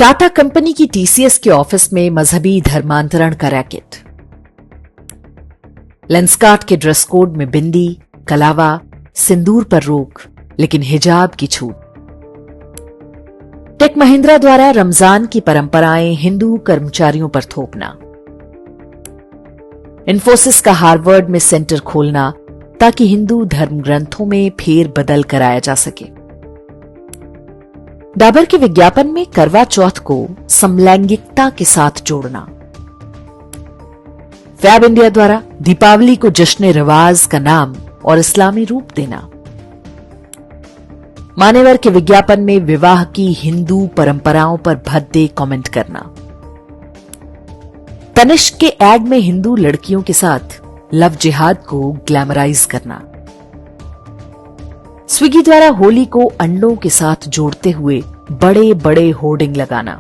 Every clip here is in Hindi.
टाटा कंपनी की टीसीएस के ऑफिस में मजहबी धर्मांतरण का रैकेट। लेंसकार्ट के ड्रेस कोड में बिंदी, कलावा, सिंदूर पर रोक, लेकिन हिजाब की छूट। टेक महिंद्रा द्वारा रमजान की परंपराएं हिंदू कर्मचारियों पर थोपना। इन्फोसिस का हार्वर्ड में सेंटर खोलना ताकि हिंदू धर्म ग्रंथों में फेर बदल कराया जा सके। डाबर के विज्ञापन में करवा चौथ को समलैंगिकता के साथ जोड़ना। फैब इंडिया द्वारा दीपावली को जश्न रिवाज का नाम और इस्लामी रूप देना। मान्यवर के विज्ञापन में विवाह की हिंदू परंपराओं पर भद्दे कमेंट करना। तनिष्क के एड में हिंदू लड़कियों के साथ लव जिहाद को ग्लैमराइज करना। स्विगी द्वारा होली को अंडों के साथ जोड़ते हुए बड़े बड़े होर्डिंग लगाना।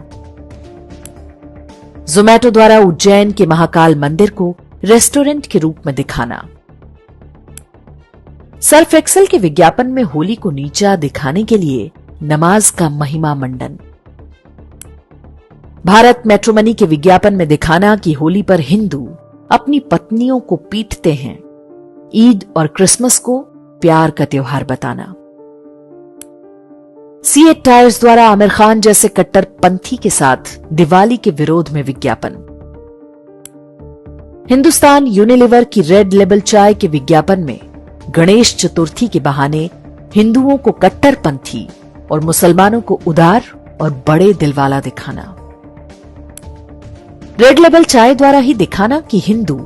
जोमैटो द्वारा उज्जैन के महाकाल मंदिर को रेस्टोरेंट के रूप में दिखाना। सर्फ एक्सेल के विज्ञापन में होली को नीचा दिखाने के लिए नमाज का महिमा मंडन। भारत मैट्रिमनी के विज्ञापन में दिखाना कि होली पर हिंदू अपनी पत्नियों को पीटते हैं। ईद और क्रिसमस को प्यार का त्योहार बताना। सीएट टायर्स द्वारा आमिर खान जैसे कट्टरपंथी के साथ दिवाली के विरोध में विज्ञापन। हिंदुस्तान यूनिलीवर की रेड लेबल चाय के विज्ञापन में गणेश चतुर्थी के बहाने हिंदुओं को कट्टरपंथी और मुसलमानों को उदार और बड़े दिलवाला दिखाना। रेड लेबल चाय द्वारा ही दिखाना कि हिंदू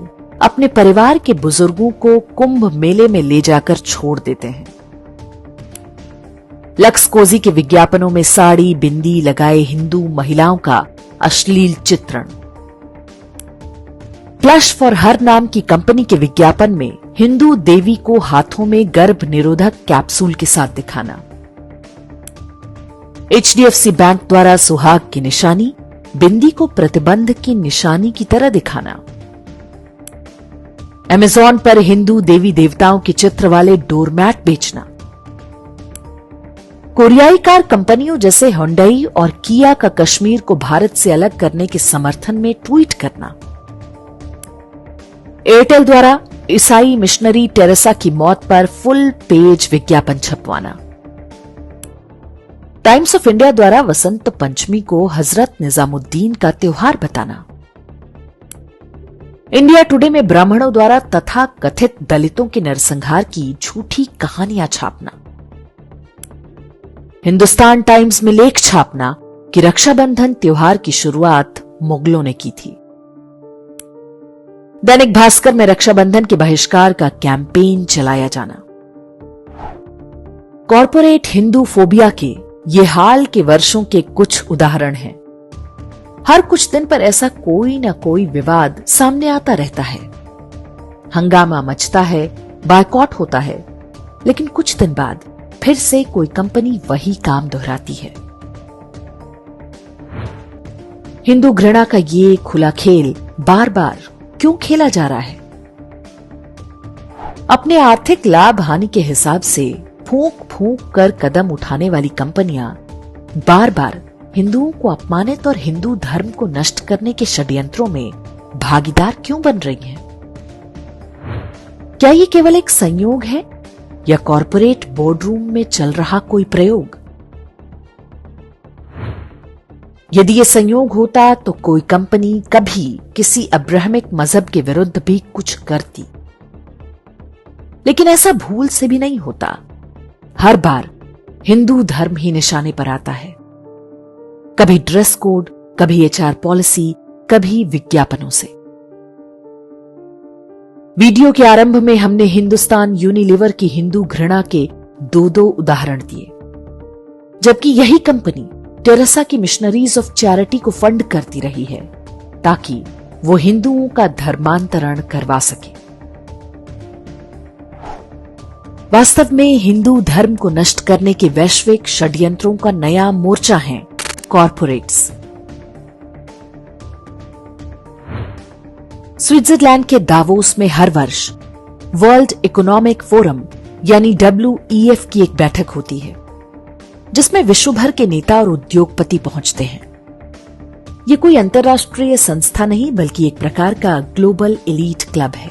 अपने परिवार के बुजुर्गों को कुंभ मेले में ले जाकर छोड़ देते हैं। लक्स कोजी के विज्ञापनों में साड़ी बिंदी लगाए हिंदू महिलाओं का अश्लील चित्रण। प्लश फॉर हर नाम की कंपनी के विज्ञापन में हिंदू देवी को हाथों में गर्भ निरोधक कैप्सूल के साथ दिखाना। एचडीएफसी बैंक द्वारा सुहाग की निशानी बिंदी को प्रतिबंध की निशानी की तरह दिखाना। अमेज़न पर हिंदू देवी देवताओं के चित्र वाले डोरमैट बेचना। कोरियाई कार कंपनियों जैसे हुंडई और किया का कश्मीर को भारत से अलग करने के समर्थन में ट्वीट करना। एयरटेल द्वारा ईसाई मिशनरी टेरेसा की मौत पर फुल पेज विज्ञापन छपवाना। टाइम्स ऑफ इंडिया द्वारा वसंत पंचमी को हजरत निजामुद्दीन का त्योहार बताना। इंडिया टुडे में ब्राह्मणों द्वारा तथा कथित दलितों के नरसंहार की झूठी कहानियां छापना। हिंदुस्तान टाइम्स में लेख छापना कि रक्षाबंधन त्योहार की शुरुआत मुगलों ने की थी। दैनिक भास्कर में रक्षाबंधन के बहिष्कार का कैंपेन चलाया जाना। कॉर्पोरेट हिंदू फोबिया के ये हाल के वर्षों के कुछ उदाहरण हैं। हर कुछ दिन पर ऐसा कोई ना कोई विवाद सामने आता रहता है। हंगामा मचता है, बायकॉट होता है, लेकिन कुछ दिन बाद फिर से कोई कंपनी वही काम दोहराती है। हिंदू घृणा का ये खुला खेल बार बार क्यों खेला जा रहा है? अपने आर्थिक लाभ हानि के हिसाब से फूंक फूंक कर कदम उठाने वाली कंपनियां बार बार हिंदुओं को अपमानित और हिंदू धर्म को नष्ट करने के षड्यंत्रों में भागीदार क्यों बन रही हैं? क्या ये केवल एक संयोग है या कॉर्पोरेट बोर्डरूम में चल रहा कोई प्रयोग? यदि ये संयोग होता तो कोई कंपनी कभी किसी अब्राहमिक मजहब के विरुद्ध भी कुछ करती, लेकिन ऐसा भूल से भी नहीं होता। हर बार हिंदू धर्म ही निशाने पर आता है। कभी ड्रेस कोड, कभी एचआर पॉलिसी, कभी विज्ञापनों से। वीडियो के आरंभ में हमने हिंदुस्तान यूनिलीवर की हिंदू घृणा के दो उदाहरण दिए, जबकि यही कंपनी टेरेसा की मिशनरीज ऑफ चैरिटी को फंड करती रही है ताकि वो हिंदुओं का धर्मांतरण करवा सके। वास्तव में हिंदू धर्म को नष्ट करने के वैश्विक षड्यंत्रों का नया मोर्चा है कॉर्पोरेट्स। स्विट्जरलैंड के दावोस में हर वर्ष वर्ल्ड इकोनॉमिक फोरम यानी WEF की एक बैठक होती है, जिसमें विश्व भर के नेता और उद्योगपति पहुंचते हैं। ये कोई अंतरराष्ट्रीय संस्था नहीं बल्कि एक प्रकार का ग्लोबल एलीट क्लब है।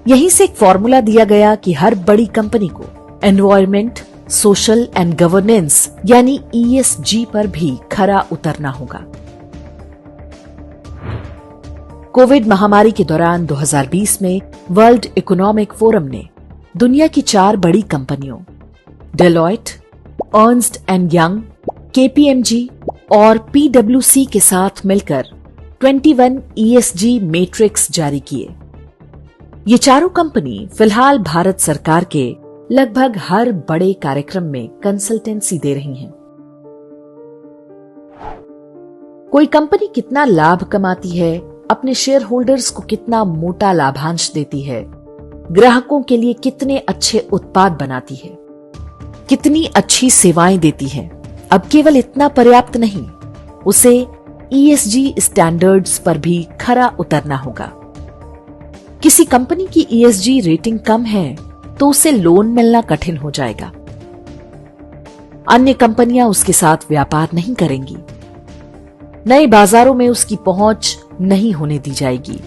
यहीं से एक फॉर्मूला दिया गया कि हर बड़ी कंपनी को एनवायरमेंट, सोशल एंड गवर्नेंस यानी ESG पर भी खरा उतरना होगा। कोविड महामारी के दौरान 2020 में वर्ल्ड इकोनॉमिक फोरम ने दुनिया की 4 बड़ी कंपनियों Deloitte, Ernst and young, KPMG और PwC के साथ मिलकर 21 ESG मैट्रिक्स जारी किए। ये चारों कंपनी फिलहाल भारत सरकार के लगभग हर बड़े कार्यक्रम में कंसल्टेंसी दे रही हैं। कोई कंपनी कितना लाभ कमाती है, अपने शेयर होल्डर्स को कितना मोटा लाभांश देती है, ग्राहकों के लिए कितने अच्छे उत्पाद बनाती है, कितनी अच्छी सेवाएं देती है, अब केवल इतना पर्याप्त नहीं, उसे ESG स्टैंडर्ड्स पर भी खरा उतरना होगा। किसी कंपनी की ESG रेटिंग कम है तो उसे लोन मिलना कठिन हो जाएगा। अन्य कंपनियां उसके साथ व्यापार नहीं करेंगी, नए बाजारों में उसकी पहुंच नहीं होने दी जाएगी।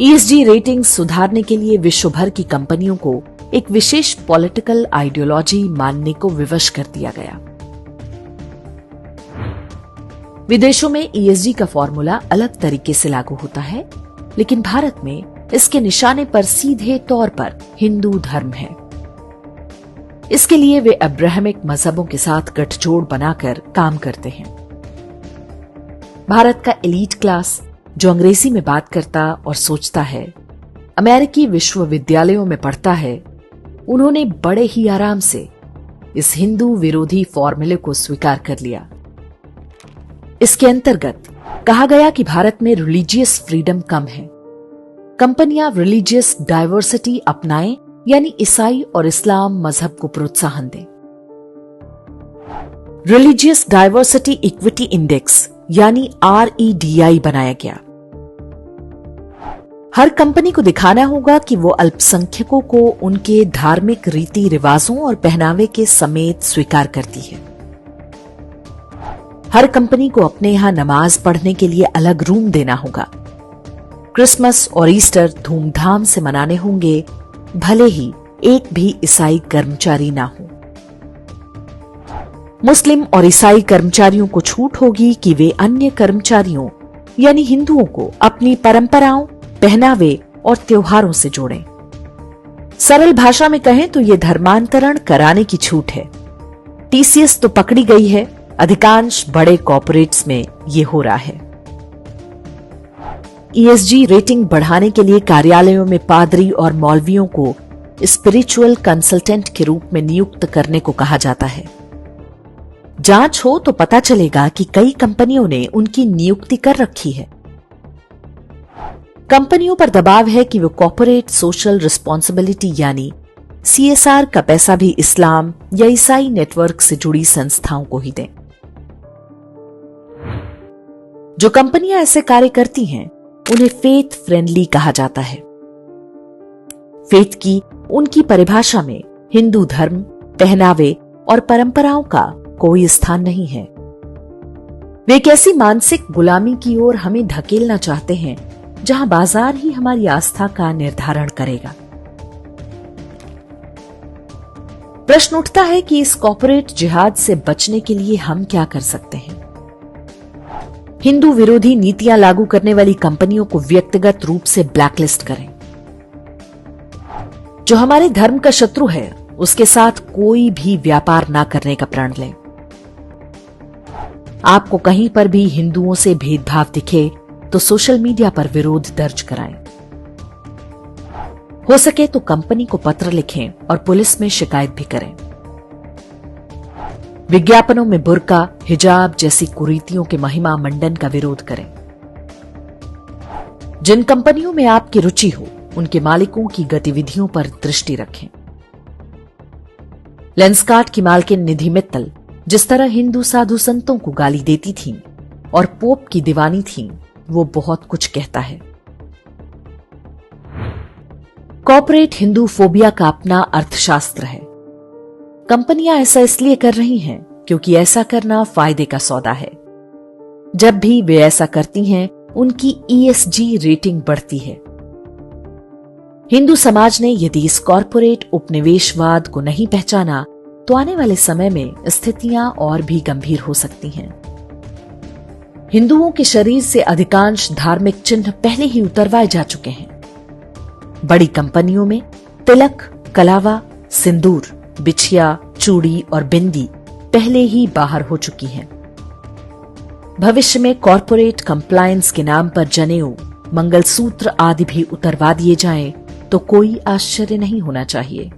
ESG रेटिंग सुधारने के लिए विश्व भर की कंपनियों को एक विशेष पॉलिटिकल आइडियोलॉजी मानने को विवश कर दिया गया। विदेशों में ESG का फॉर्मूला अलग तरीके से लागू होता है, लेकिन भारत में इसके निशाने पर सीधे तौर पर हिंदू धर्म है। इसके लिए वे अब्राहमिक मजहबों के साथ गठजोड़ बनाकर काम करते हैं। भारत का एलीट क्लास जो अंग्रेजी में बात करता और सोचता है, अमेरिकी विश्वविद्यालयों में पढ़ता है, उन्होंने बड़े ही आराम से इस हिंदू विरोधी फॉर्मूले को स्वीकार कर लिया। इसके अंतर्गत कहा गया कि भारत में रिलीजियस फ्रीडम कम है, कंपनियां रिलीजियस डाइवर्सिटी अपनाएं यानी ईसाई और इस्लाम मजहब को प्रोत्साहन दें। रिलीजियस डाइवर्सिटी इक्विटी इंडेक्स यानी REDI बनाया गया। हर कंपनी को दिखाना होगा कि वो अल्पसंख्यकों को उनके धार्मिक रीति रिवाजों और पहनावे के समेत स्वीकार करती है। हर कंपनी को अपने यहां नमाज पढ़ने के लिए अलग रूम देना होगा। क्रिसमस और ईस्टर धूमधाम से मनाने होंगे, भले ही एक भी ईसाई कर्मचारी ना हो। मुस्लिम और ईसाई कर्मचारियों को छूट होगी कि वे अन्य कर्मचारियों यानी हिंदुओं को अपनी परंपराओं, पहनावे और त्योहारों से जोड़ें। सरल भाषा में कहें तो ये धर्मांतरण कराने की छूट है। TCS तो पकड़ी गई है, अधिकांश बड़े कॉर्पोरेट्स में ये हो रहा है। ESG रेटिंग बढ़ाने के लिए कार्यालयों में पादरी और मौलवियों को स्पिरिचुअल कंसल्टेंट के रूप में नियुक्त करने को कहा जाता है। जांच हो तो पता चलेगा कि कई कंपनियों ने उनकी नियुक्ति कर रखी है। कंपनियों पर दबाव है कि वो कॉर्पोरेट सोशल रिस्पॉन्सिबिलिटी यानी CSR का पैसा भी इस्लाम या ईसाई नेटवर्क से जुड़ी संस्थाओं को ही दें। जो कंपनियां ऐसे कार्य करती हैं, उन्हें फेथ फ्रेंडली कहा जाता है। फेथ की उनकी परिभाषा में हिंदू धर्म, पहनावे और परंपराओं का कोई स्थान नहीं है। वे एक ऐसी मानसिक गुलामी की ओर हमें धकेलना चाहते हैं जहां बाजार ही हमारी आस्था का निर्धारण करेगा। प्रश्न उठता है कि इस कॉर्पोरेट जिहाद से बचने के लिए हम क्या कर सकते हैं। हिंदू विरोधी नीतियां लागू करने वाली कंपनियों को व्यक्तिगत रूप से ब्लैकलिस्ट करें। जो हमारे धर्म का शत्रु है, उसके साथ कोई भी व्यापार ना करने का प्रण लें। आपको कहीं पर भी हिंदुओं से भेदभाव दिखे तो सोशल मीडिया पर विरोध दर्ज कराएं। हो सके तो कंपनी को पत्र लिखें और पुलिस में शिकायत भी करें। विज्ञापनों में बुर्का, हिजाब जैसी कुरीतियों के महिमा मंडन का विरोध करें। जिन कंपनियों में आपकी रुचि हो, उनके मालिकों की गतिविधियों पर दृष्टि रखें। लेंसकार्ट की मालकिन निधि मित्तल जिस तरह हिंदू साधु संतों को गाली देती थीं और पोप की दीवानी थीं, वो बहुत कुछ कहता है। कॉर्पोरेट हिंदू फोबिया का अपना अर्थशास्त्र है। कंपनियां ऐसा इसलिए कर रही हैं क्योंकि ऐसा करना फायदे का सौदा है। जब भी वे ऐसा करती हैं, उनकी ESG रेटिंग बढ़ती है। हिंदू समाज ने यदि इस कॉरपोरेट उपनिवेशवाद को नहीं पहचाना तो आने वाले समय में स्थितियां और भी गंभीर हो सकती हैं। हिंदुओं के शरीर से अधिकांश धार्मिक चिन्ह पहले ही उतरवाए जा चुके हैं। बड़ी कंपनियों में तिलक, कलावा, सिंदूर, बिछिया, चूड़ी और बिंदी पहले ही बाहर हो चुकी हैं। भविष्य में कॉरपोरेट कंप्लायंस के नाम पर जनेऊ, मंगलसूत्र आदि भी उतरवा दिए जाएं तो कोई आश्चर्य नहीं होना चाहिए।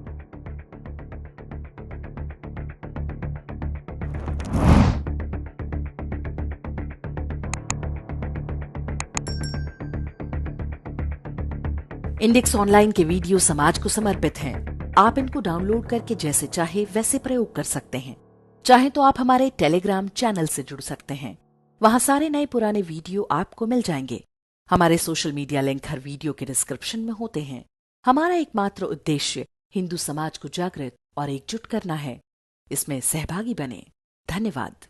इंडेक्स ऑनलाइन के वीडियो समाज को समर्पित हैं। आप इनको डाउनलोड करके जैसे चाहे वैसे प्रयोग कर सकते हैं। चाहे तो आप हमारे टेलीग्राम चैनल से जुड़ सकते हैं। वहां सारे नए पुराने वीडियो आपको मिल जाएंगे। हमारे सोशल मीडिया लिंक हर वीडियो के डिस्क्रिप्शन में होते हैं। हमारा एकमात्र उद्देश्य हिंदू समाज को जागृत और एकजुट करना है। इसमें सहभागी बने। धन्यवाद।